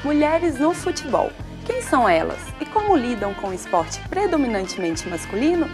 Mulheres no Futebol. Quem são elas e como lidam com o esporte predominantemente masculino?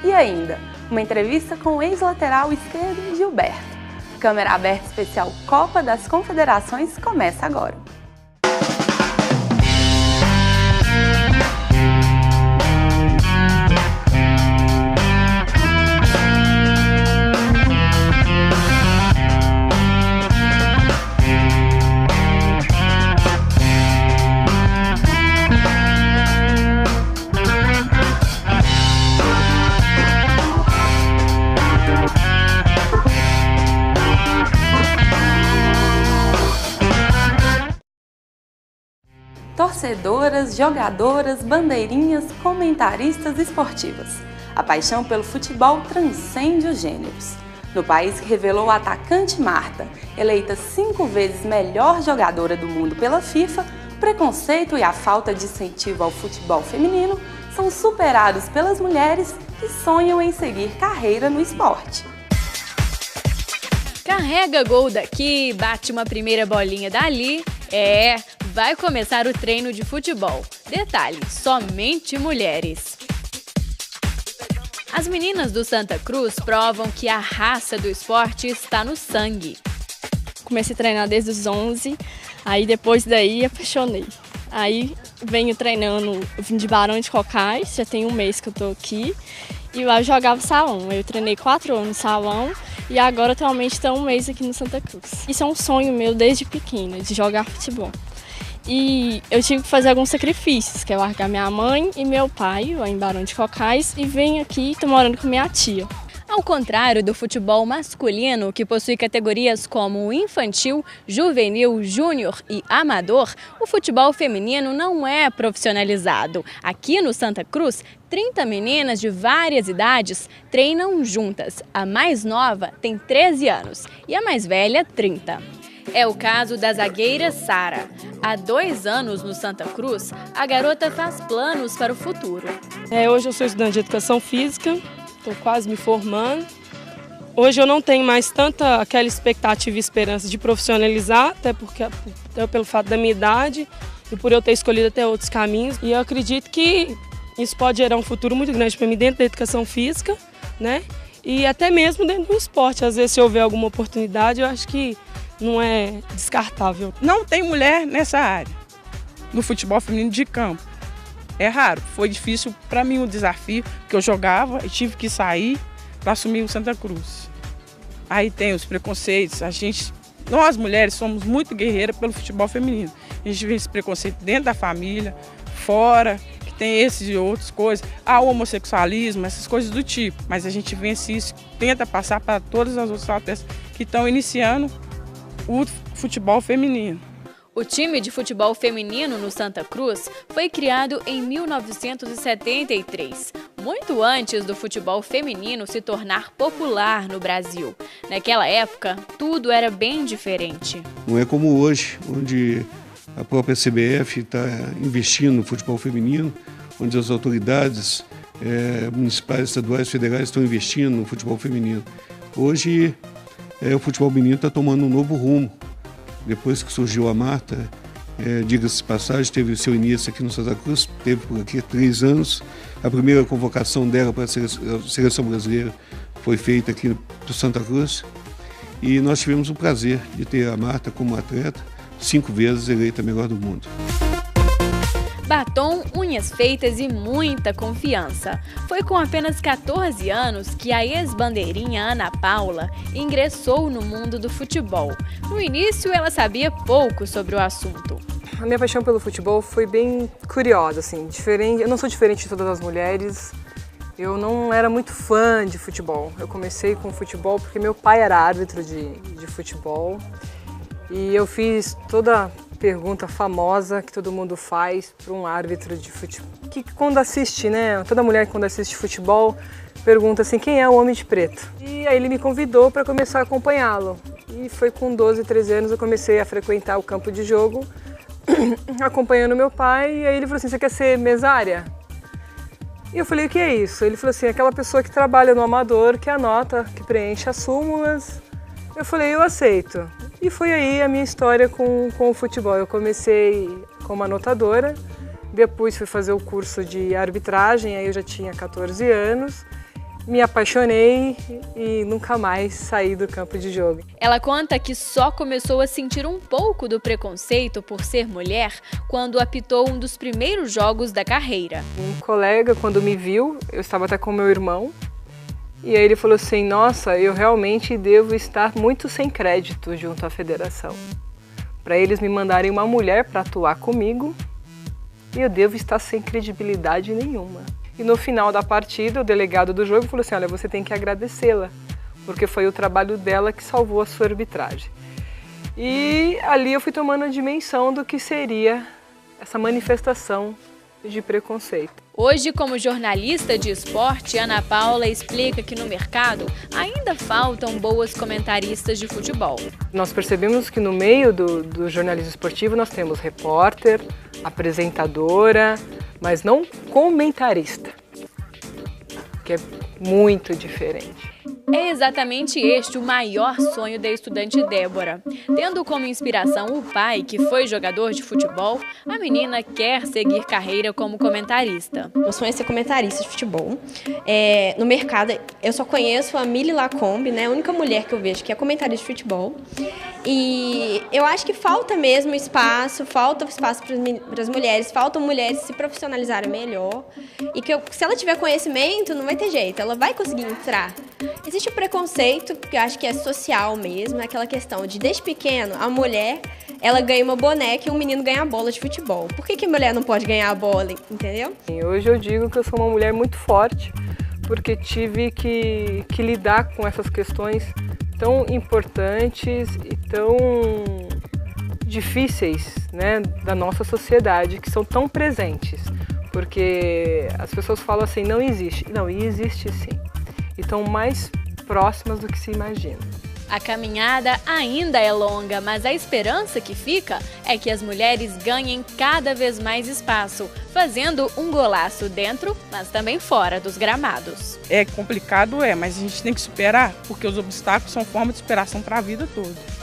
E ainda, uma entrevista com o ex-lateral esquerdo Gilberto. Câmera aberta especial Copa das Confederações começa agora. Torcedoras, jogadoras, bandeirinhas, comentaristas esportivas. A paixão pelo futebol transcende os gêneros. No país que revelou o atacante Marta, eleita 5 vezes melhor jogadora do mundo pela FIFA, o preconceito e a falta de incentivo ao futebol feminino são superados pelas mulheres que sonham em seguir carreira no esporte. Carrega gol daqui, bate uma primeira bolinha dali. Vai começar o treino de futebol. Detalhe, somente mulheres. As meninas do Santa Cruz provam que a raça do esporte está no sangue. Comecei a treinar desde os 11, aí depois daí apaixonei. Aí venho treinando, eu vim de Barão de Cocais, já tem um mês que eu tô aqui. E lá eu jogava salão, eu treinei 4 anos no salão e agora atualmente estou um mês aqui no Santa Cruz. Isso é um sonho meu desde pequena, de jogar futebol. E eu tive que fazer alguns sacrifícios, que é largar minha mãe e meu pai, lá em Barão de Cocais, e venho aqui, estou morando com minha tia. Ao contrário do futebol masculino, que possui categorias como infantil, juvenil, júnior e amador, o futebol feminino não é profissionalizado. Aqui no Santa Cruz, 30 meninas de várias idades treinam juntas. A mais nova tem 13 anos e a mais velha 30. É o caso da zagueira Sara. Há 2 anos no Santa Cruz, a garota faz planos para o futuro. Hoje eu sou estudante de Educação Física. Estou quase me formando. Hoje eu não tenho mais tanta aquela expectativa e esperança de profissionalizar, até pelo fato da minha idade e por eu ter escolhido até outros caminhos. E eu acredito que isso pode gerar um futuro muito grande para mim dentro da educação física, né? E até mesmo dentro do esporte. Às vezes, se houver alguma oportunidade, eu acho que não é descartável. Não tem mulher nessa área, no futebol feminino de campo. É raro, foi difícil para mim o desafio, porque eu jogava e tive que sair para assumir o Santa Cruz. Aí tem os preconceitos, nós mulheres somos muito guerreiras pelo futebol feminino. A gente vê esse preconceito dentro da família, fora, que tem esses e outras coisas, o homossexualismo, essas coisas do tipo. Mas a gente vence isso, tenta passar para todas as outras atletas que estão iniciando o futebol feminino. O time de futebol feminino no Santa Cruz foi criado em 1973, muito antes do futebol feminino se tornar popular no Brasil. Naquela época, tudo era bem diferente. Não é como hoje, onde a própria CBF está investindo no futebol feminino, onde as autoridades municipais, estaduais, federais estão investindo no futebol feminino. Hoje, o futebol feminino está tomando um novo rumo. Depois que surgiu a Marta, diga-se de passagem, teve o seu início aqui no Santa Cruz, teve por aqui 3 anos. A primeira convocação dela para a seleção brasileira foi feita aqui no Santa Cruz. E nós tivemos o prazer de ter a Marta como atleta, 5 vezes eleita a melhor do mundo. Batom, unhas feitas e muita confiança. Foi com apenas 14 anos que a ex-bandeirinha Ana Paula ingressou no mundo do futebol. No início, ela sabia pouco sobre o assunto. A minha paixão pelo futebol foi bem curiosa, assim, diferente. Eu não sou diferente de todas as mulheres. Eu não era muito fã de futebol. Eu comecei com futebol porque meu pai era árbitro de futebol. E eu fiz toda pergunta famosa que todo mundo faz para um árbitro de futebol. Que quando assiste, né? Toda mulher quando assiste futebol pergunta assim, quem é o homem de preto? E aí ele me convidou para começar a acompanhá-lo. E foi com 12, 13 anos eu comecei a frequentar o campo de jogo, acompanhando meu pai. E aí ele falou assim, você quer ser mesária? E eu falei, o que é isso? Ele falou assim, aquela pessoa que trabalha no amador, que anota, que preenche as súmulas. Eu falei, eu aceito. E foi aí a minha história com o futebol. Eu comecei como anotadora, depois fui fazer o curso de arbitragem, aí eu já tinha 14 anos. Me apaixonei e nunca mais saí do campo de jogo. Ela conta que só começou a sentir um pouco do preconceito por ser mulher quando apitou um dos primeiros jogos da carreira. Um colega, quando me viu, eu estava até com meu irmão, e aí ele falou assim: nossa, eu realmente devo estar muito sem crédito junto à federação. Para eles me mandarem uma mulher para atuar comigo, e eu devo estar sem credibilidade nenhuma. E no final da partida, o delegado do jogo falou assim: olha, você tem que agradecê-la, porque foi o trabalho dela que salvou a sua arbitragem. E ali eu fui tomando a dimensão do que seria essa manifestação de preconceito. Hoje, como jornalista de esporte, Ana Paula explica que no mercado ainda faltam boas comentaristas de futebol. Nós percebemos que no meio do jornalismo esportivo nós temos repórter, apresentadora, mas não comentarista, que é muito diferente. É exatamente este o maior sonho da estudante Débora. Tendo como inspiração o pai, que foi jogador de futebol, a menina quer seguir carreira como comentarista. Meu sonho é ser comentarista de futebol. No mercado, eu só conheço a Mili Lacombe, né? A única mulher que eu vejo que é comentarista de futebol. E eu acho que falta mesmo espaço para as mulheres, faltam mulheres se profissionalizarem melhor. E que se ela tiver conhecimento, não vai ter jeito, ela vai conseguir entrar. Existe o preconceito, que eu acho que é social mesmo, aquela questão de, desde pequeno, a mulher, ela ganha uma boneca e o menino ganha a bola de futebol. Por que a mulher não pode ganhar a bola, entendeu? Hoje eu digo que eu sou uma mulher muito forte, porque tive que lidar com essas questões tão importantes e tão difíceis, né, da nossa sociedade, que são tão presentes. Porque as pessoas falam assim, não existe. Não, e existe sim. E estão mais próximas do que se imagina. A caminhada ainda é longa, mas a esperança que fica é que as mulheres ganhem cada vez mais espaço, fazendo um golaço dentro, mas também fora dos gramados. É complicado, mas a gente tem que superar, porque os obstáculos são forma de superação para a vida toda.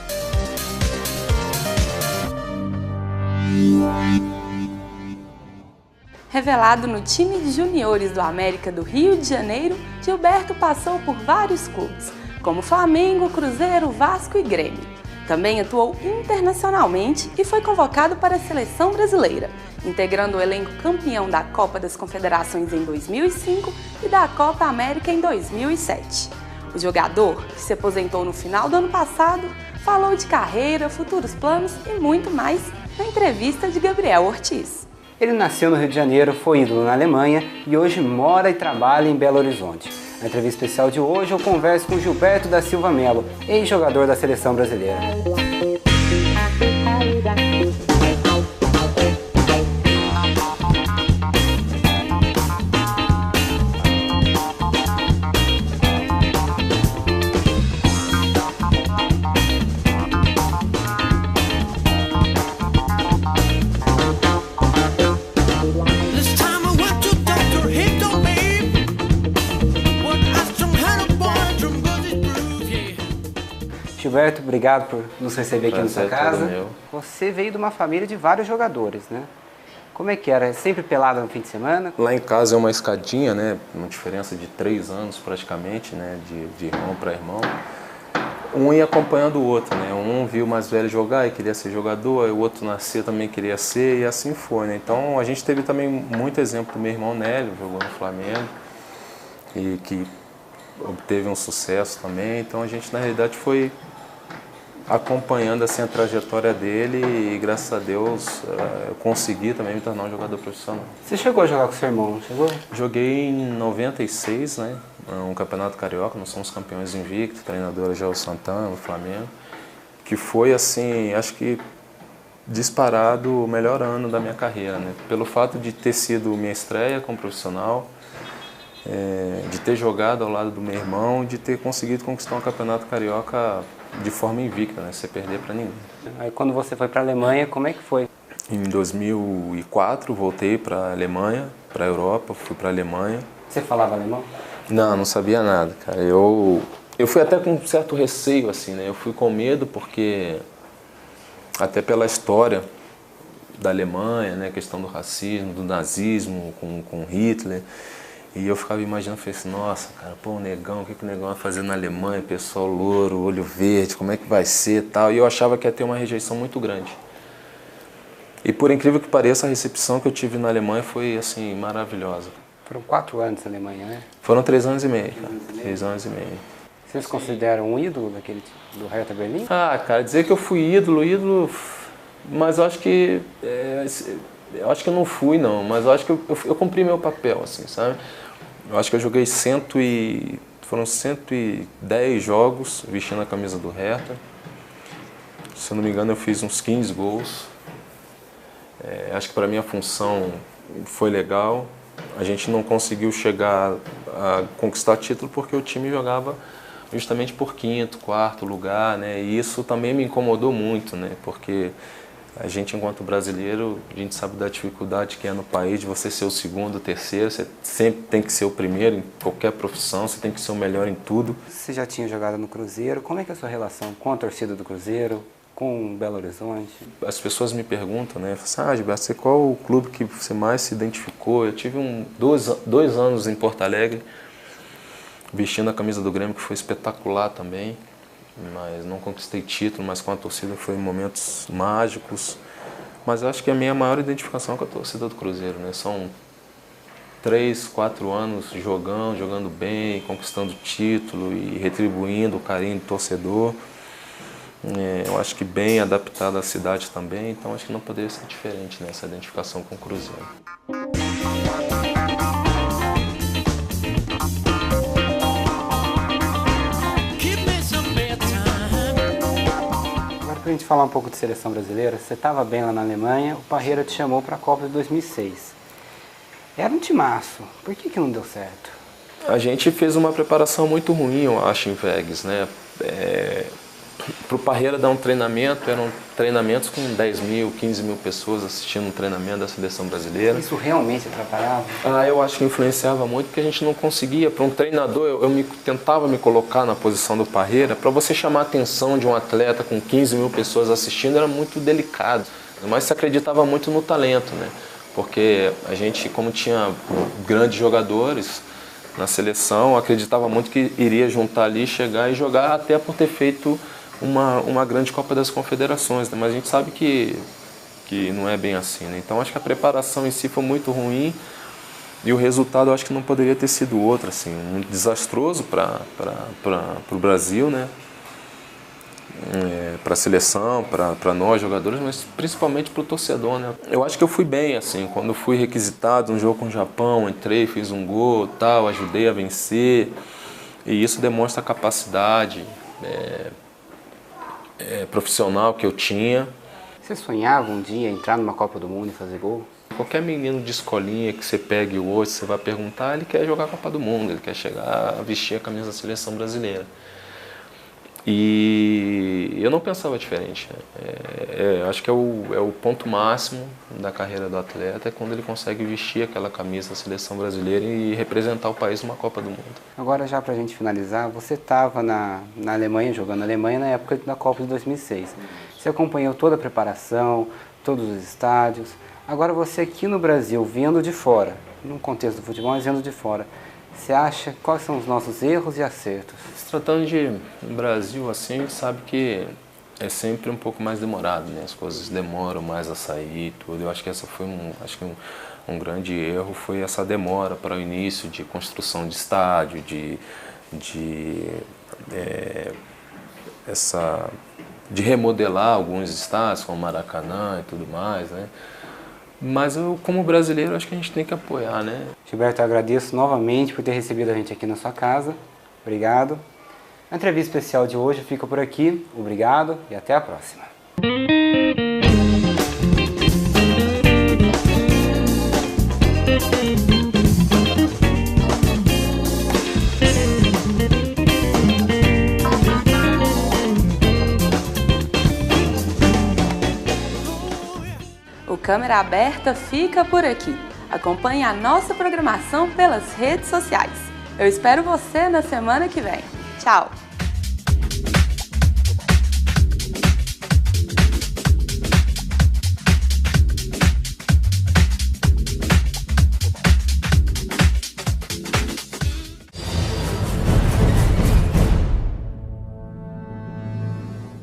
Revelado no time de juniores do América do Rio de Janeiro, Gilberto passou por vários clubes, como Flamengo, Cruzeiro, Vasco e Grêmio. Também atuou internacionalmente e foi convocado para a seleção brasileira, integrando o elenco campeão da Copa das Confederações em 2005 e da Copa América em 2007. O jogador, que se aposentou no final do ano passado, falou de carreira, futuros planos e muito mais na entrevista de Gabriel Ortiz. Ele nasceu no Rio de Janeiro, foi ídolo na Alemanha e hoje mora e trabalha em Belo Horizonte. Na entrevista especial de hoje eu converso com Gilberto da Silva Melo, ex-jogador da seleção brasileira. Gilberto, obrigado por nos receber aqui na sua casa. Você veio de uma família de vários jogadores, né? Como é que era? Sempre pelado no fim de semana? Lá em casa é uma escadinha, né? Uma diferença de 3 anos praticamente, né? De irmão para irmão. Um ia acompanhando o outro, né? Um viu o mais velho jogar e queria ser jogador, o outro nascer também queria ser e assim foi, né? Então a gente teve também muito exemplo do meu irmão Nélio, jogou no Flamengo e que obteve um sucesso também. Então a gente na realidade foi acompanhando assim a trajetória dele e graças a Deus eu consegui também me tornar um jogador profissional. Você chegou a jogar com seu irmão, não chegou? Joguei em 96, né? Um campeonato carioca, nós somos campeões invictos, treinador João Santana, do Flamengo, que foi assim, acho que disparado o melhor ano da minha carreira, né? Pelo fato de ter sido minha estreia como profissional, de ter jogado ao lado do meu irmão, de ter conseguido conquistar um campeonato carioca de forma invicta, né? Sem perder para ninguém. Aí quando você foi para a Alemanha, como é que foi? Em 2004 voltei para a Alemanha, para a Europa, fui para a Alemanha. Você falava alemão? Não sabia nada, cara. Eu Eu fui até com um certo receio, assim, né? Eu fui com medo porque, até pela história da Alemanha, né? A questão do racismo, do nazismo com Hitler. E eu ficava imaginando, falei assim, nossa, cara, pô, o negão, o que o negão vai fazer na Alemanha? Pessoal louro, olho verde, como é que vai ser e tal. E eu achava que ia ter uma rejeição muito grande. E por incrível que pareça, a recepção que eu tive na Alemanha foi, assim, maravilhosa. Foram 4 anos na Alemanha, né? Foram 3 anos e meio, cara. 3 anos e meio. Vocês se consideram um ídolo do Hertha Berlim? Ah, cara, dizer que eu fui ídolo, mas eu acho que... eu acho que eu não fui, não, mas eu acho que eu cumpri meu papel, assim, sabe? Eu acho que eu joguei foram 110 jogos vestindo a camisa do Hertha. Se eu não me engano, eu fiz uns 15 gols. Acho que para mim a função foi legal. A gente não conseguiu chegar a conquistar título porque o time jogava justamente por 5º, 4º lugar, né? E isso também me incomodou muito, né? Porque a gente, enquanto brasileiro, a gente sabe da dificuldade que é no país de você ser o 2º, o 3º, você sempre tem que ser o primeiro em qualquer profissão, você tem que ser o melhor em tudo. Você já tinha jogado no Cruzeiro, como é que é a sua relação com a torcida do Cruzeiro, com o Belo Horizonte? As pessoas me perguntam, né, Gilberto, qual o clube que você mais se identificou? Eu tive 2 anos em Porto Alegre, vestindo a camisa do Grêmio, que foi espetacular também. Mas não conquistei título, mas com a torcida foi momentos mágicos. Mas eu acho que a minha maior identificação é com a torcida do Cruzeiro, né? São 3, 4 anos jogando bem, conquistando título e retribuindo o carinho do torcedor. Eu acho que bem adaptado à cidade também, então acho que não poderia ser diferente nessa identificação com o Cruzeiro. Para a gente falar um pouco de seleção brasileira, você estava bem lá na Alemanha, o Parreira te chamou para a Copa de 2006. Era um timaço, por que não deu certo? A gente fez uma preparação muito ruim, eu acho, em Vegas, né? Para o Parreira dar um treinamento, eram treinamentos com 10 mil, 15 mil pessoas assistindo um treinamento da seleção brasileira. Isso realmente atrapalhava? Eu acho que influenciava muito, porque a gente não conseguia. Para um treinador, eu tentava me colocar na posição do Parreira, para você chamar a atenção de um atleta com 15 mil pessoas assistindo era muito delicado. Mas se acreditava muito no talento, né? Porque a gente, como tinha grandes jogadores na seleção, acreditava muito que iria juntar ali, chegar e jogar, até por ter feito uma grande Copa das Confederações, né? Mas a gente sabe que não é bem assim, né? Então acho que a preparação em si foi muito ruim e o resultado eu acho que não poderia ter sido outro, assim, muito desastroso para o Brasil, né? Para a seleção, para nós jogadores, mas principalmente para o torcedor, né? Eu acho que eu fui bem, assim, quando fui requisitado no jogo com o Japão, entrei, fiz um gol, tal, ajudei a vencer, e isso demonstra a capacidade profissional que eu tinha. Você sonhava um dia entrar numa Copa do Mundo e fazer gol? Qualquer menino de escolinha que você pegue hoje, você vai perguntar, ele quer jogar a Copa do Mundo, ele quer chegar a vestir a camisa da seleção brasileira. E eu não pensava diferente. Acho que é o ponto máximo da carreira do atleta, é quando ele consegue vestir aquela camisa da seleção brasileira e representar o país numa Copa do Mundo. Agora, já para a gente finalizar, você estava na Alemanha, jogando na Alemanha na época da Copa de 2006. Você acompanhou toda a preparação, todos os estádios. Agora você aqui no Brasil, vendo de fora, num contexto do futebol, mas vendo de fora, você acha quais são os nossos erros e acertos? Se tratando de Brasil, assim, a gente sabe que é sempre um pouco mais demorado, né? As coisas demoram mais a sair e tudo. Eu acho que essa foi um grande erro, foi essa demora para o início de construção de estádio, de remodelar alguns estádios, como Maracanã e tudo mais, né? Mas eu, como brasileiro, acho que a gente tem que apoiar, né? Gilberto, eu agradeço novamente por ter recebido a gente aqui na sua casa. Obrigado. A entrevista especial de hoje fica por aqui. Obrigado e até a próxima. O Câmera Aberta fica por aqui. Acompanhe a nossa programação pelas redes sociais. Eu espero você na semana que vem. Tchau!